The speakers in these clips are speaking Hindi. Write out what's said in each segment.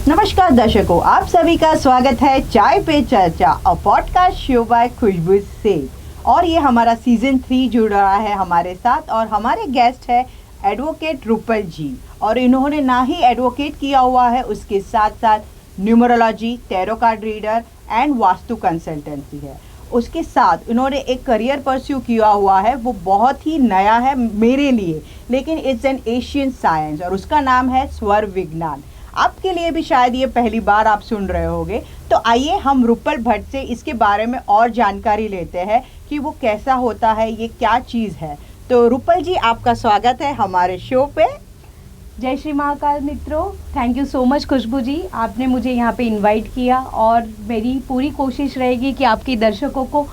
नमस्कार दर्शकों, आप सभी का स्वागत है चाय पे चर्चा और पॉडकास्ट शो बाय खुशबू से। और ये हमारा सीजन 3 जुड़ रहा है हमारे साथ और हमारे गेस्ट है एडवोकेट रूपल जी। और इन्होंने ना ही एडवोकेट किया हुआ है, उसके साथ साथ numerology, tarot card reader and vastu consultancy है। उसके साथ इन्होंने एक करियर परस्यू किया हुआ है, वो बहुत ही नया है मेरे लिए, लेकिन इट्स एन एशियन साइंस और उसका नाम है स्वर विज्ञान। आपके लिए भी शायद ये पहली बार आप सुन रहे होंगे। तो आइए हम रूपल भट्ट से इसके बारे में और जानकारी लेते हैं कि वो कैसा होता है, ये क्या चीज़ है। तो रूपल जी, आपका स्वागत है हमारे शो पे। जय श्री महाकाल मित्रों, थैंक यू सो मच खुशबू जी, आपने मुझे यहाँ पे इनवाइट किया और मेरी पूरी कोशिश रहेगी कि आपके दर्शकों को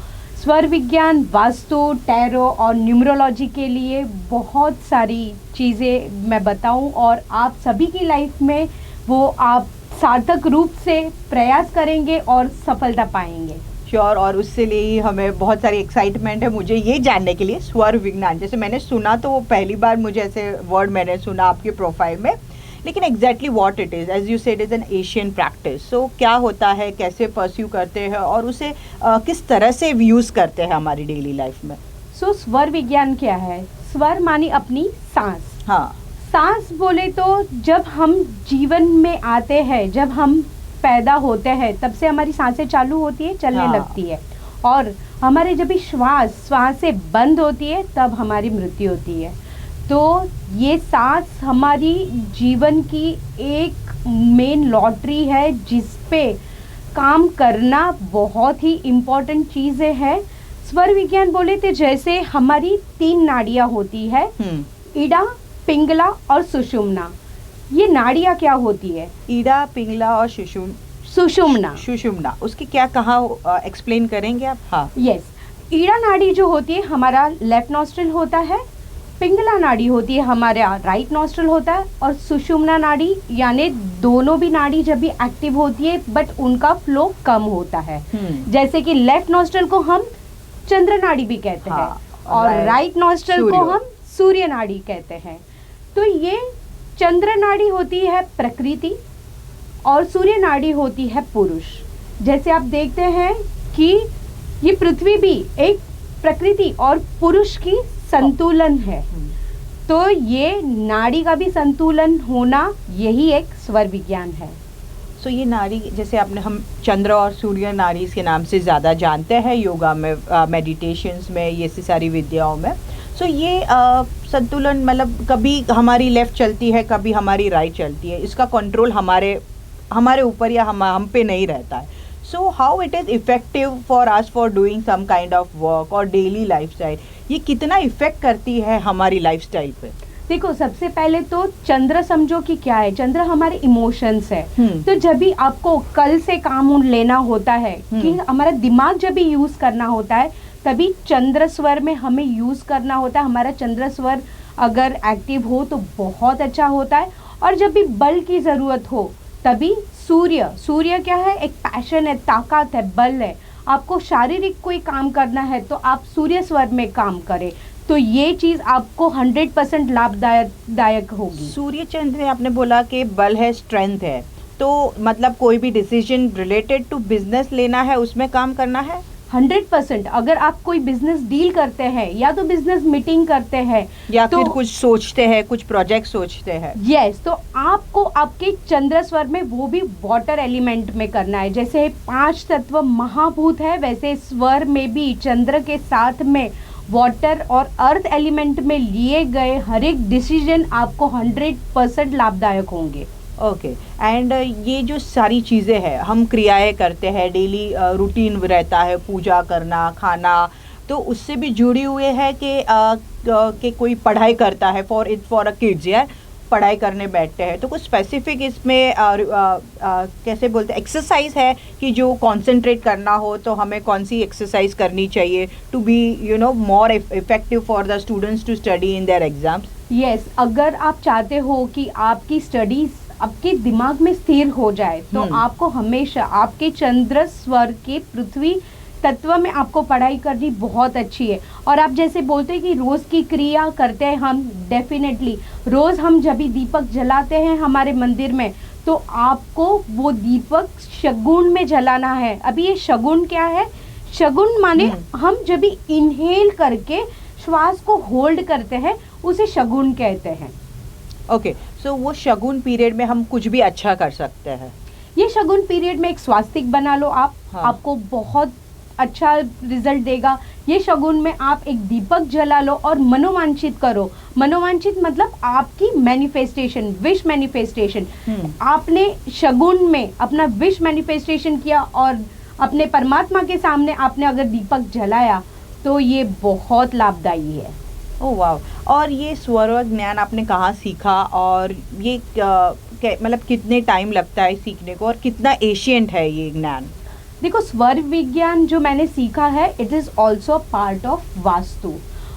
स्वर विज्ञान, वास्तु, टैरो और न्यूमरोलॉजी के लिए बहुत सारी चीज़ें मैं बताऊं और आप सभी की लाइफ में वो आप सार्थक रूप से प्रयास करेंगे और सफलता पाएंगे। श्योर। और उससे लिए ही हमें बहुत सारी एक्साइटमेंट है मुझे ये जानने के लिए स्वर विज्ञान। जैसे मैंने सुना तो वो पहली बार मुझे ऐसे वर्ड मैंने सुना आपके प्रोफाइल में, लेकिन exactly what it is, as you said, is an Asian practice. So क्या होता है, कैसे परस्यू करते हैं और उसे किस तरह से यूज़ करते हैं हमारी डेली लाइफ में। सो स्वर विज्ञान क्या है? स्वर मानी अपनी सांस। हाँ, सांस बोले तो जब हम जीवन में आते हैं, जब हम पैदा होते हैं, तब से हमारी सांसें चालू होती है, चलने लगती है। और हमारे जब भी श्वासें बंद होती है तब हमारी मृत्यु होती है। तो ये सांस हमारी जीवन की एक मेन लॉटरी है जिस पे काम करना बहुत ही इम्पोर्टेंट चीज़ें है। स्वर विज्ञान बोले तो जैसे हमारी 3 नाड़ियाँ होती है, ईड़ा, पिंगला और सुषुम्ना। ये नाड़ियाँ क्या होती है? ईड़ा, पिंगला और सुषुम्ना। उसकी क्या कहाँ एक्सप्लेन करेंगे आप? हाँ, यस। ईड़ा नाड़ी जो होती है हमारा लेफ्ट नॉस्ट्रल होता है, पिंगला नाड़ी होती है हमारा राइट नॉस्ट्रल होता है, और सुषुम्ना नाड़ी यानी दोनों भी नाड़ी जब भी एक्टिव होती है बट उनका फ्लो कम होता है। जैसे कि लेफ्ट नॉस्ट्रल को हम चंद्र नाड़ी भी कहते हैं और राइट नॉस्ट्रल को हम सूर्य नाड़ी कहते हैं। तो ये चंद्र नाड़ी होती है प्रकृति और सूर्य नाड़ी होती है पुरुष। जैसे आप देखते हैं कि ये पृथ्वी भी एक प्रकृति और पुरुष की संतुलन है, तो ये नाड़ी का भी संतुलन होना यही एक स्वर विज्ञान है। सो ये नाड़ी, जैसे आपने, हम चंद्र और सूर्य नाड़ी के नाम से ज़्यादा जानते हैं योगा में, मेडिटेशंस में, ये सारी विद्याओं में। सो ये संतुलन मतलब कभी हमारी लेफ़्ट चलती है, कभी हमारी राइट चलती है, इसका कंट्रोल हमारे ऊपर या हम पे नहीं रहता है। So how it is effective for us for doing some kind of work और डेली लाइफस्टाइल, ये कितना इफ़ेक्ट करती है हमारी लाइफस्टाइल पे? देखो, सबसे पहले तो चंद्र समझो कि क्या है। चंद्र हमारे इमोशंस है। तो जब भी आपको कल से काम लेना होता है कि हमारा दिमाग जब भी यूज़ करना होता है तभी चंद्र स्वर में हमें यूज़ करना होता है। हमारा चंद्र स्वर अगर एक्टिव हो तो बहुत अच्छा होता है। और जब भी बल की ज़रूरत हो तभी सूर्य क्या है? एक पैशन है, ताकत है, बल है। आपको शारीरिक कोई काम करना है तो आप सूर्य स्वर में काम करें, तो ये चीज़ आपको 100% लाभदायक होगी। सूर्य चंद्र में आपने बोला कि बल है, स्ट्रेंथ है, तो मतलब कोई भी डिसीजन रिलेटेड टू बिजनेस लेना है उसमें काम करना है 100%। अगर आप कोई बिजनेस डील करते हैं या तो बिजनेस मीटिंग करते हैं या तो फिर कुछ सोचते हैं, कुछ प्रोजेक्ट सोचते हैं, यस, तो आपको आपके चंद्र स्वर में वो भी वाटर एलिमेंट में करना है। जैसे 5 तत्व महाभूत है, वैसे स्वर में भी चंद्र के साथ में वाटर और अर्थ एलिमेंट में लिए गए हर एक डिसीजन आपको 100% लाभदायक होंगे। ओके। एंड ये जो सारी चीज़ें हैं, हम क्रियाएं करते हैं, डेली रूटीन रहता है, पूजा करना, खाना, तो उससे भी जुड़ी हुए है कि कोई पढ़ाई करता है, फॉर अ किड्स यार, पढ़ाई करने बैठते हैं तो कुछ स्पेसिफिक इसमें कैसे बोलते हैं, एक्सरसाइज है कि जो कंसंट्रेट करना हो तो हमें कौन सी एक्सरसाइज करनी चाहिए to be more effective for the students to study in their exams? Yes, अगर आप चाहते हो कि आपकी स्टडीज आपके दिमाग में स्थिर हो जाए तो आपको हमेशा आपके चंद्र स्वर के पृथ्वी तत्व में आपको पढ़ाई करनी बहुत अच्छी है। और आप जैसे बोलते हैं कि रोज़ की क्रिया करते हैं हम, डेफिनेटली रोज़ हम जब भी दीपक जलाते हैं हमारे मंदिर में तो आपको वो दीपक शगुन में जलाना है। अभी ये शगुन क्या है? शगुन माने हम जब भी इनहेल करके श्वास को होल्ड करते हैं उसे शगुन कहते हैं। ओके, सो वो शगुन पीरियड में हम कुछ भी अच्छा कर सकते हैं। ये शगुन पीरियड में एक स्वास्तिक बना लो आप, हाँ। आपको बहुत अच्छा रिजल्ट देगा। ये शगुन में आप एक दीपक जला लो और मनोवांछित करो। मनोवांछित मतलब आपकी मैनिफेस्टेशन, विश मैनिफेस्टेशन। आपने शगुन में अपना विश मैनिफेस्टेशन किया और अपने परमात्मा के सामने आपने अगर दीपक जलाया तो ये बहुत लाभदायी है। ओह वाह। और ये स्वर ज्ञान आपने कहाँ सीखा, और ये मतलब कितने टाइम लगता है सीखने को, और कितना एशियंट है ये ज्ञान? देखो, स्वर विज्ञान जो मैंने सीखा है it is also part of vastu,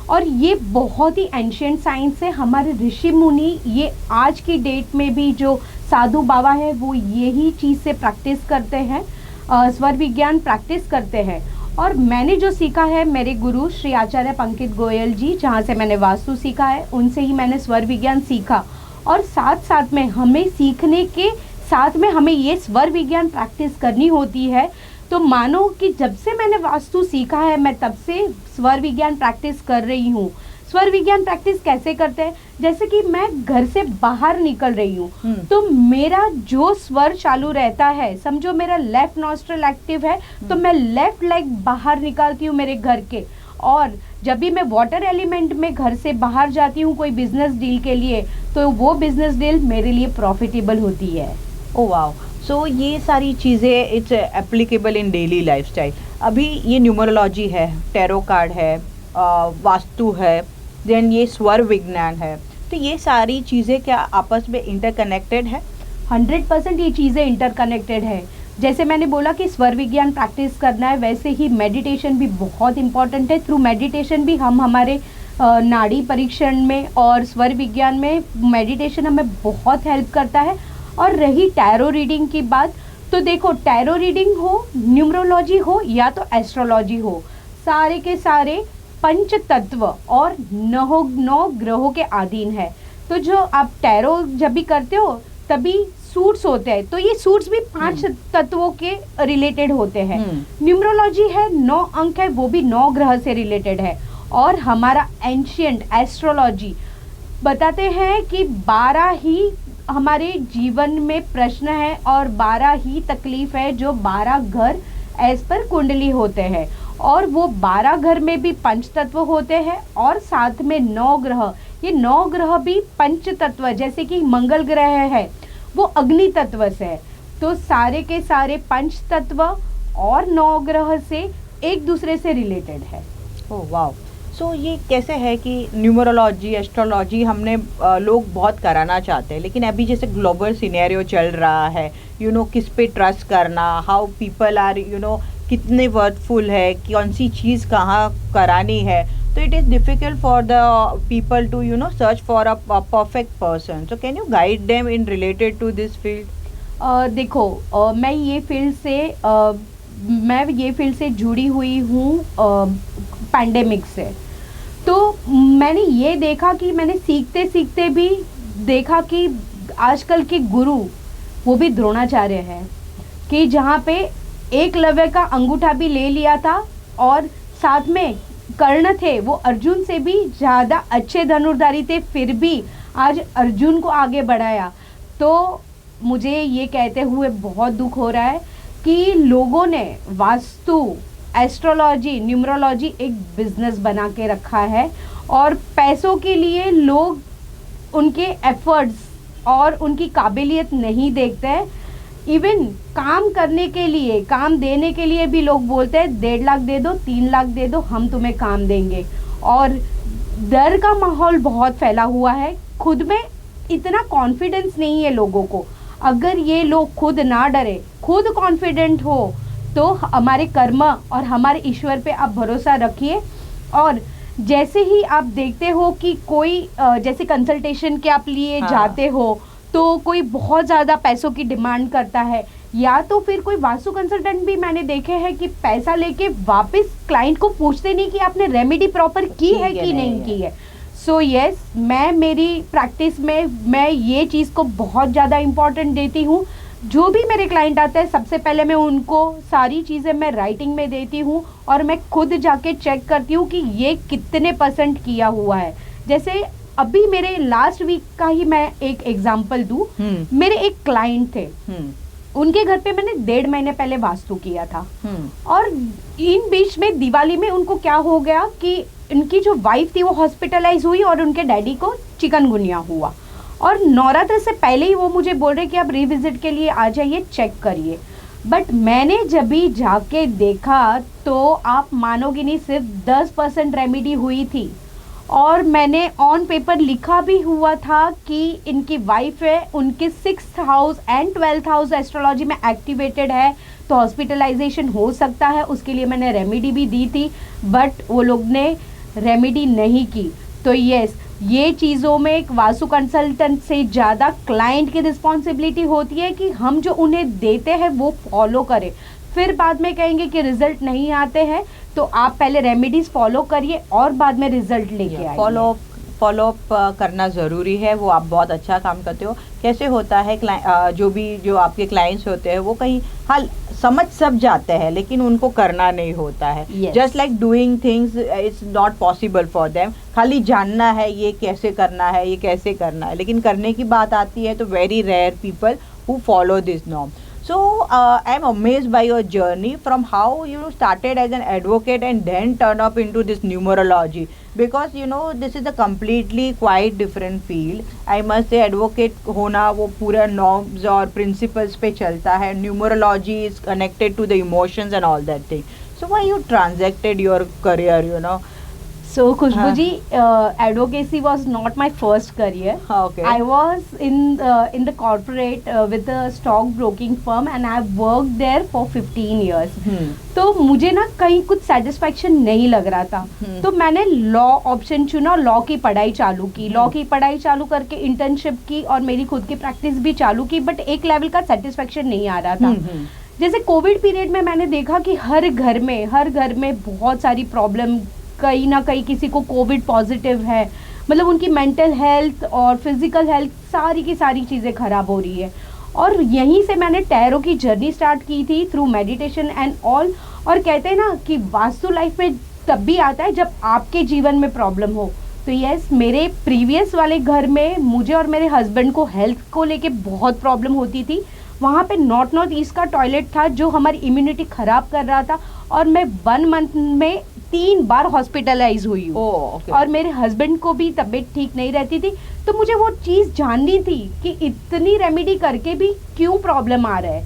और ये बहुत ही एंशियंट साइंस है। हमारे ऋषि मुनि ये आज की डेट में भी जो साधु बाबा है वो यही चीज़ से प्रैक्टिस करते हैं, स्वर विज्ञान प्रैक्टिस करते हैं। और मैंने जो सीखा है मेरे गुरु श्री आचार्य पंकज गोयल जी, जहाँ से मैंने वास्तु सीखा है, उनसे ही मैंने स्वर विज्ञान सीखा। और साथ साथ में हमें सीखने के साथ में हमें ये स्वर विज्ञान प्रैक्टिस करनी होती है। तो मानो कि जब से मैंने वास्तु सीखा है मैं तब से स्वर विज्ञान प्रैक्टिस कर रही हूँ। स्वर विज्ञान प्रैक्टिस कैसे करते हैं? जैसे कि मैं घर से बाहर निकल रही हूँ तो मेरा जो स्वर चालू रहता है, समझो मेरा लेफ्ट नॉस्ट्रल एक्टिव है तो मैं लेफ्ट लेग बाहर निकालती हूँ मेरे घर के। और जब भी मैं वाटर एलिमेंट में घर से बाहर जाती हूँ कोई बिजनेस डील के लिए, तो वो बिजनेस डील मेरे लिए प्रॉफिटेबल होती है। Oh wow. सो ये सारी चीज़ें it's applicable in daily lifestyle. अभी ये न्यूमरोलॉजी है, टैरो कार्ड है, वास्तु है, देन ये स्वर विज्ञान है, तो ये सारी चीज़ें क्या आपस में इंटरकनेक्टेड है? 100% ये चीज़ें इंटरकनेक्टेड है। जैसे मैंने बोला कि स्वर विज्ञान प्रैक्टिस करना है, वैसे ही मेडिटेशन भी बहुत इंपॉर्टेंट है। थ्रू मेडिटेशन भी हम हमारे नाड़ी परीक्षण में और स्वर विज्ञान में मेडिटेशन हमें बहुत हेल्प करता है। और रही टैरो रीडिंग की बात, तो देखो टैरो रीडिंग हो, न्यूमरोलॉजी हो या तो एस्ट्रोलॉजी हो, सारे के सारे पंच तत्व और 9 ग्रहों के अधीन है। तो जो आप टैरो जब भी करते हो तभी सूट्स होते हैं, तो ये सूट्स भी 5 तत्वों के रिलेटेड होते हैं। न्यूमरोलॉजी है 9 अंक है, वो भी 9 ग्रह से रिलेटेड है। और हमारा एंशियंट एस्ट्रोलॉजी बताते हैं कि 12 ही हमारे जीवन में प्रश्न है और 12 ही तकलीफ है जो 12 घर एज पर कुंडली होते हैं। और वो 12 घर में भी पंच तत्व होते हैं और साथ में 9 ग्रह। ये 9 ग्रह भी पंच तत्व, जैसे कि मंगल ग्रह है वो अग्नि तत्व से है। तो सारे के सारे पंच तत्व और 9 ग्रह से एक दूसरे से रिलेटेड है। Oh wow. सो ये कैसे है कि न्यूमरोलॉजी, एस्ट्रोलॉजी हमने लोग बहुत कराना चाहते हैं, लेकिन अभी जैसे ग्लोबल सिनेरियो चल रहा है, किस पे ट्रस्ट करना, हाउ पीपल आर कितने वर्थफुल है, कौन सी चीज़ कहाँ करानी है, तो it is difficult for the people to search for a perfect person. So can you guide them in related to this field? देखो, मैं ये फील्ड से जुड़ी हुई हूँ पैंडेमिक से। तो मैंने ये देखा कि मैंने सीखते सीखते भी देखा कि आजकल के गुरु वो भी द्रोणाचार्य हैं, कि जहाँ पे एकलव्य का अंगूठा भी ले लिया था और साथ में कर्ण थे, वो अर्जुन से भी ज़्यादा अच्छे धनुर्धारी थे, फिर भी आज अर्जुन को आगे बढ़ाया। तो मुझे ये कहते हुए बहुत दुख हो रहा है कि लोगों ने वास्तु, एस्ट्रोलॉजी, न्यूमरोलॉजी एक बिजनेस बना के रखा है और पैसों के लिए लोग उनके एफर्ट्स और उनकी काबिलियत नहीं देखते हैं। इवन काम करने के लिए, काम देने के लिए भी लोग बोलते हैं 1.5 लाख दे दो, 3 लाख दे दो, हम तुम्हें काम देंगे। और डर का माहौल बहुत फैला हुआ है, खुद में इतना कॉन्फिडेंस नहीं है लोगों को। अगर ये लोग खुद ना डरे, खुद कॉन्फिडेंट हो, तो हमारे कर्म और हमारे ईश्वर पे आप भरोसा रखिए। और जैसे ही आप देखते हो कि कोई जैसे कंसल्टेशन के आप लिए जाते हो तो कोई बहुत ज़्यादा पैसों की डिमांड करता है, या तो फिर कोई वास्तु कंसल्टेंट भी मैंने देखे हैं कि पैसा लेके वापस क्लाइंट को पूछते नहीं कि आपने रेमेडी प्रॉपर की है कि नहीं की है। सो यस, मैं मेरी प्रैक्टिस में मैं ये चीज़ को बहुत ज़्यादा इम्पोर्टेंट देती हूँ। जो भी मेरे क्लाइंट आते हैं सबसे पहले मैं उनको सारी चीज़ें मैं राइटिंग में देती हूँ और मैं खुद जाके चेक करती हूँ कि ये कितने % किया हुआ है। जैसे अभी मेरे लास्ट वीक का ही मैं एक एग्जांपल दूँ। मेरे एक क्लाइंट थे, उनके घर पे मैंने 1.5 महीने पहले वास्तु किया था और इन बीच में दिवाली में उनको क्या हो गया कि उनकी जो वाइफ थी वो हॉस्पिटलाइज हुई और उनके डैडी को चिकनगुनिया हुआ और नवरात्र से पहले ही वो मुझे बोल रहे कि आप रिविजिट के लिए आ जाइए, चेक करिए। बट मैंने जब भी जाके देखा तो आप मानोगे नहीं, सिर्फ 10% रेमेडी हुई थी और मैंने ऑन पेपर लिखा भी हुआ था कि इनकी वाइफ है, उनके 6th house and 12th house astrology में एक्टिवेटेड है तो हॉस्पिटलाइजेशन हो सकता है। उसके लिए मैंने रेमेडी भी दी थी बट वो लोग ने रेमेडी नहीं की। तो यस, ये चीज़ों में एक वास्तु कंसल्टेंट से ज़्यादा क्लाइंट की रिस्पॉन्सिबिलिटी होती है कि हम जो उन्हें देते हैं वो फॉलो करें। फिर बाद में कहेंगे कि रिजल्ट नहीं आते हैं तो आप पहले रेमेडीज फॉलो करिए और बाद में रिजल्ट लेके आइए। फॉलो अप करना ज़रूरी है, वो आप बहुत अच्छा काम करते हो। कैसे होता है जो आपके क्लाइंट्स होते हैं वो कहीं हाल समझ सब जाते हैं लेकिन उनको करना नहीं होता है। Just like doing things it's not possible for them. खाली जानना है ये कैसे करना है, ये कैसे करना है, लेकिन करने की बात आती है तो very rare people who follow this norm. So I'm amazed by your journey from how you started as an advocate and then turn up into this numerology, because this is a completely quite different field. I must say advocate होना वो पूरा norms और principles पे चलता है. Numerology is connected to the emotions and all that thing. So why you transacted your career? So Khushbu ji, advocacy was not my first career. Okay. I was in the corporate with a stock broking firm and I worked there for 15 years. तो मुझे ना कहीं कुछ सेटिस्फेक्शन नहीं लग रहा था. तो मैंने लॉ ऑप्शन चुना, लॉ की पढ़ाई चालू की. लॉ की पढ़ाई चालू करके इंटर्नशिप की और मेरी खुद की प्रैक्टिस भी चालू की, बट एक लेवल का सेटिस्फेक्शन नहीं आ रहा था. जैसे कोविड पीरियड में मैंने देखा कि हर घर में बहुत सारी प्रॉब्लम, कहीं ना कहीं किसी को कोविड पॉजिटिव है, मतलब उनकी मेंटल हेल्थ और फिजिकल हेल्थ सारी की सारी चीज़ें ख़राब हो रही है. और यहीं से मैंने टैरो की जर्नी स्टार्ट की थी थ्रू मेडिटेशन एंड ऑल. और कहते हैं ना कि वास्तु लाइफ में तब भी आता है जब आपके जीवन में प्रॉब्लम हो. तो यस, मेरे प्रीवियस वाले घर में मुझे और मेरे हस्बैंड को हेल्थ को लेके बहुत प्रॉब्लम होती थी. वहाँ पे नॉर्थ ईस्ट का टॉयलेट था जो हमारी इम्यूनिटी ख़राब कर रहा था और मैं 1 मंथ में 3 बार हॉस्पिटलाइज हुई हूँ. okay. और मेरे हस्बैंड को भी तबीयत ठीक नहीं रहती थी. तो मुझे वो चीज़ जाननी थी कि इतनी रेमेडी करके भी क्यों प्रॉब्लम आ रहा है.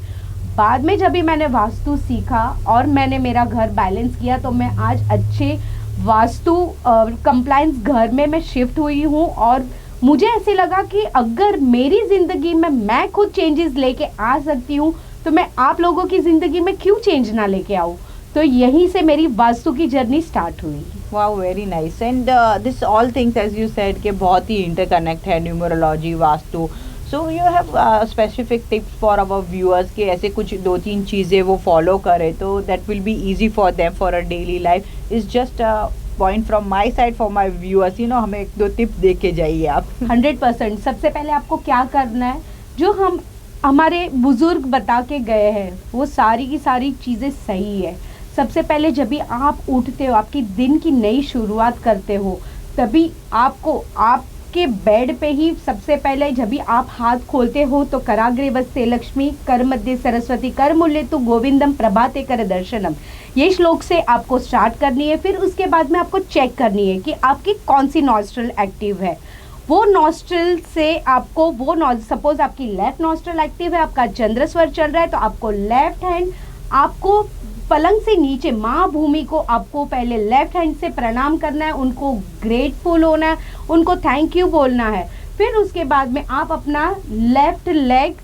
बाद में जब भी मैंने वास्तु सीखा और मैंने मेरा घर बैलेंस किया तो मैं आज अच्छे वास्तु कंप्लायंस घर में मैं शिफ्ट हुई हूँ. और मुझे ऐसे लगा कि अगर मेरी ज़िंदगी में मैं खुद चेंजेस लेके आ सकती हूँ तो मैं आप लोगों की ज़िंदगी में क्यों चेंज ना लेके आऊँ. तो यहीं से मेरी वास्तु की जर्नी स्टार्ट हुई. Wow, very nice. And this all things as you said के बहुत ही इंटरकनेक्ट है, numerology, Vastu. So you have specific tips for our viewers कि ऐसे कुछ 2-3 चीज़ें वो फॉलो करें तो that will be easy for them for a daily life. Is just point from my side for my viewers. हमें 1-2 टिप्स दे के जाइए आप. 100%. सबसे पहले आपको क्या करना है, जो हमारे बुजुर्ग बता के गए हैं वो सारी की सारी चीज़ें सही है. सबसे पहले जब भी आप उठते हो, आपकी दिन की नई शुरुआत करते हो, तभी आपको आपके बेड पे ही सबसे पहले जब भी आप हाथ खोलते हो तो कराग्रे वस्ते लक्ष्मी, कर मध्य सरस्वती, कर मूल्य तो गोविंदम, प्रभाते कर दर्शनम, ये श्लोक से आपको स्टार्ट करनी है. फिर उसके बाद में आपको चेक करनी है कि आपकी कौन सी नॉस्ट्रल एक्टिव है. वो नॉस्ट्रल से आपको सपोज आपकी लेफ्ट नॉस्ट्रल एक्टिव है, आपका चंद्र स्वर चल रहा है तो आपको लेफ्ट हैंड, आपको पलंग से नीचे माँ भूमि को आपको पहले लेफ्ट हैंड से प्रणाम करना है, उनको ग्रेटफुल होना है, उनको थैंक यू बोलना है. फिर उसके बाद में आप अपना लेफ्ट लेग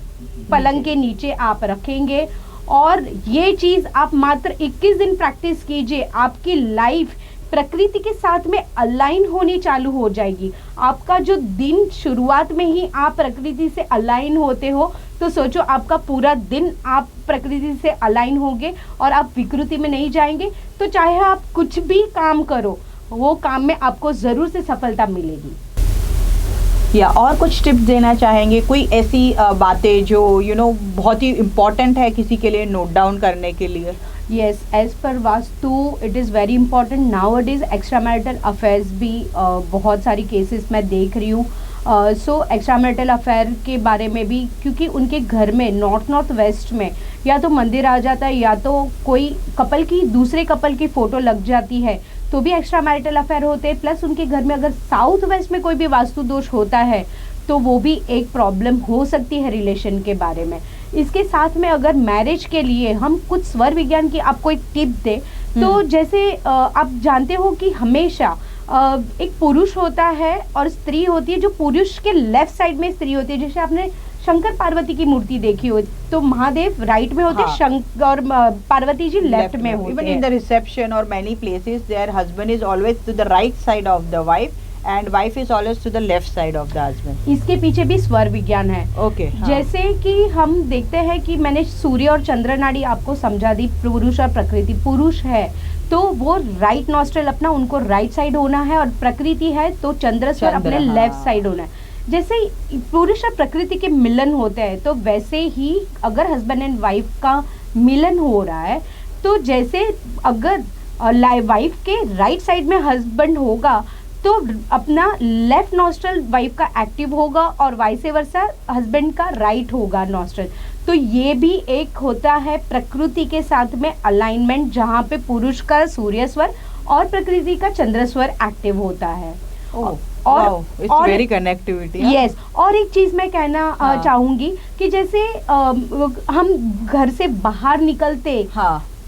पलंग के नीचे आप रखेंगे और ये चीज़ आप मात्र 21 दिन प्रैक्टिस कीजिए. आपकी लाइफ प्रकृति के साथ में अलाइन होनी चालू हो जाएगी. आपका जो दिन शुरुआत में ही आप प्रकृति से अलाइन होते हो तो सोचो आपका पूरा दिन आप प्रकृति से अलाइन होंगे और आप विकृति में नहीं जाएंगे. तो चाहे आप कुछ भी काम करो, वो काम में आपको ज़रूर से सफलता मिलेगी। या और कुछ टिप्स देना चाहेंगे, कोई ऐसी बातें जो बहुत ही इम्पोर्टेंट है किसी के लिए नोट डाउन करने के लिए? Yes, as per Vastu it is very important. Now it is extra marital affairs भी बहुत सारी केसेस मैं देख रही हूँ। सो एक्स्ट्रा मैरिटल अफेयर के बारे में भी, क्योंकि उनके घर में नॉर्थ वेस्ट में या तो मंदिर आ जाता है या तो कोई कपल की दूसरे कपल की फ़ोटो लग जाती है तो भी एक्स्ट्रा मैरिटल अफेयर होते हैं। प्लस उनके घर में अगर साउथ वेस्ट में कोई भी वास्तु दोष होता है तो वो भी एक प्रॉब्लम हो सकती है रिलेशन के बारे में। इसके साथ में अगर मैरिज के लिए हम कुछ स्वर विज्ञान की आपको एक टिप दे तो जैसे आप जानते हो कि हमेशा एक पुरुष होता है और स्त्री होती है, जो पुरुष के लेफ्ट साइड में स्त्री होती है। जैसे आपने शंकर पार्वती की मूर्ति देखी हो तो महादेव राइट में होते हैं, शंकर और पार्वती जी लेफ्ट में होते हैं। इवन इन द रिसेप्शन और many places their husband is always to the right side of the wife and wife is always to the left side of the husband. इसके पीछे भी स्वर विज्ञान है। ओके, जैसे कि हम देखते हैं कि मैंने सूर्य और चंद्र नाड़ी आपको समझा दी, पुरुष और प्रकृति। पुरुष है तो वो राइट नॉस्ट्रल अपना उनको राइट साइड होना है और प्रकृति है तो चंद्र स्वर अपने लेफ्ट साइड होना है। जैसे पुरुष और प्रकृति के मिलन होते हैं तो वैसे ही अगर हस्बैंड एंड वाइफ का मिलन हो रहा है तो जैसे अगर वाइफ के राइट साइड में हस्बैंड होगा तो अपना लेफ्ट नॉस्ट्रल वाइफ का एक्टिव होगा और वाइस वर्सा हस्बैंड का राइट होगा नॉस्ट्रल। तो ये भी एक होता है प्रकृति के साथ में अलाइनमेंट, जहाँ पे पुरुष का सूर्य स्वर और प्रकृति का चंद्र स्वर एक्टिव होता है। और वेरी कनेक्टिविटी। यस, और एक चीज मैं कहना चाहूंगी कि जैसे हम घर से बाहर निकलते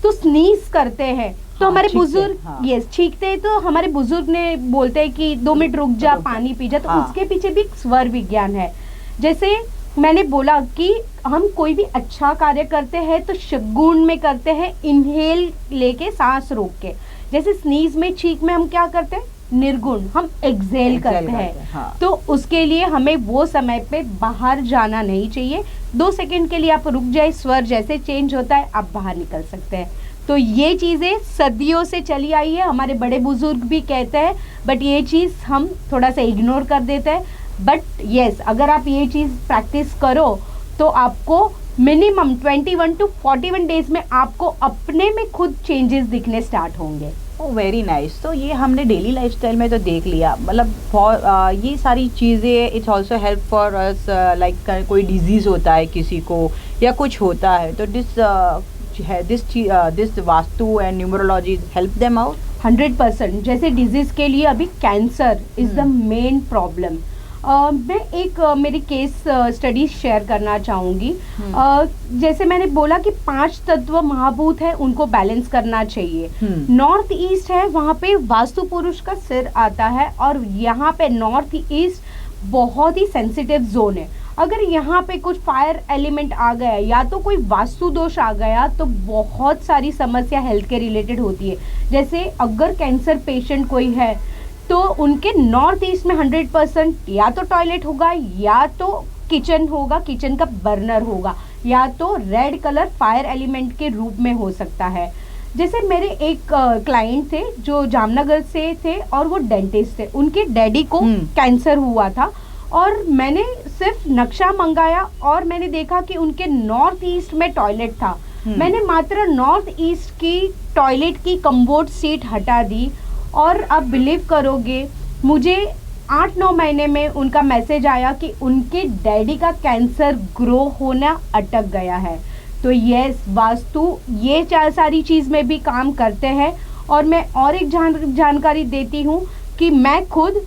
तो स्नीज करते हैं तो हमारे बुजुर्ग यस छींकते हैं तो हमारे बुजुर्ग ने बोलते हैं कि 2 मिनट रुक जा, पानी पी जा। तो उसके पीछे भी स्वर विज्ञान है। जैसे मैंने बोला कि हम कोई भी अच्छा कार्य करते हैं तो शगुन में करते हैं, इनहेल लेके सांस रोक के। जैसे स्नीज में छींक में हम क्या करते हैं, निर्गुण, हम एक्सेल करते हैं। तो उसके लिए हमें वो समय पे बाहर जाना नहीं चाहिए। 2 सेकंड के लिए आप रुक जाए, स्वर जैसे चेंज होता है आप बाहर निकल सकते हैं। तो ये चीज़ें सदियों से चली आई है, हमारे बड़े बुजुर्ग भी कहते हैं, बट ये चीज़ हम थोड़ा सा इग्नोर कर देते हैं। बट यस, अगर आप ये चीज़ प्रैक्टिस करो तो आपको मिनिमम 21 to 41 डेज में आपको अपने में खुद चेंजेस दिखने स्टार्ट होंगे। Oh very nice. तो ये हमने डेली लाइफस्टाइल में तो देख लिया, मतलब ये सारी चीज़ें it's also help for us, like कोई डिजीज़ होता है किसी को या कुछ होता है तो this vastu and numerology help them out 100%। जैसे डिजीज़ के लिए अभी cancer is the main problem. मैं एक मेरी केस स्टडी शेयर करना चाहूँगी। जैसे मैंने बोला कि 5 तत्व महाभूत है, उनको बैलेंस करना चाहिए। नॉर्थ ईस्ट है, वहाँ पे वास्तु पुरुष का सिर आता है और यहाँ पे नॉर्थ ईस्ट बहुत ही सेंसिटिव जोन है। अगर यहाँ पे कुछ फायर एलिमेंट आ गया या तो कोई वास्तु दोष आ गया तो बहुत सारी समस्या हेल्थ के रिलेटेड होती है। जैसे अगर कैंसर पेशेंट कोई है तो उनके नॉर्थ ईस्ट में 100% या तो टॉयलेट होगा या तो किचन होगा, किचन का बर्नर होगा, या तो रेड कलर फायर एलिमेंट के रूप में हो सकता है। जैसे मेरे एक क्लाइंट थे जो जामनगर से थे और वो डेंटिस्ट थे, उनके डैडी को कैंसर हुआ था और मैंने सिर्फ नक्शा मंगाया और मैंने देखा कि उनके नॉर्थ ईस्ट में टॉयलेट था। मैंने मात्र नॉर्थ ईस्ट की टॉयलेट की कम्बोर्ड सीट हटा दी और आप बिलीव करोगे मुझे 8-9 महीने में उनका मैसेज आया कि उनके डैडी का कैंसर ग्रो होना अटक गया है। तो यस, वास्तु ये सारी चीज़ में भी काम करते हैं। और मैं और एक जानकारी देती हूँ कि मैं खुद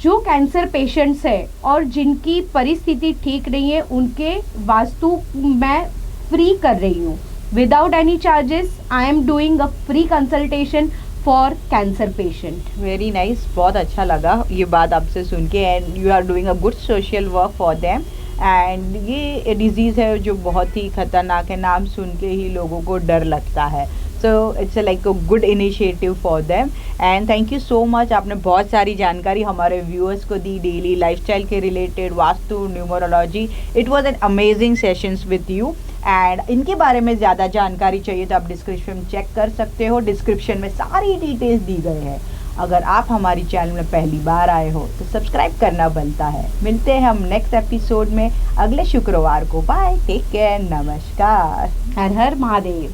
जो कैंसर पेशेंट्स है और जिनकी परिस्थिति ठीक नहीं है उनके वास्तु मैं फ्री कर रही हूँ, without any charges. I am doing a free consultation for cancer patient. Very nice, बहुत अच्छा लगा ये बात आपसे सुन के। And you are doing a good social work for them. And ये डिजीज़ है जो बहुत ही खतरनाक है, नाम सुन के ही लोगों को डर लगता है। So it's like a good initiative for them. And thank you so much, आपने बहुत सारी जानकारी हमारे व्यूअर्स को दी डेली लाइफस्टाइल के related, vastu, numerology. It was an amazing sessions with you. And इनके बारे में ज़्यादा जानकारी चाहिए तो आप डिस्क्रिप्शन चेक कर सकते हो, डिस्क्रिप्शन में सारी डिटेल्स दी गई है। अगर आप हमारी चैनल में पहली बार आए हो तो सब्सक्राइब करना बनता है। मिलते हैं हम नेक्स्ट एपिसोड में अगले शुक्रवार को। बाय, टेक केयर, नमस्कार। हर हर महादेव।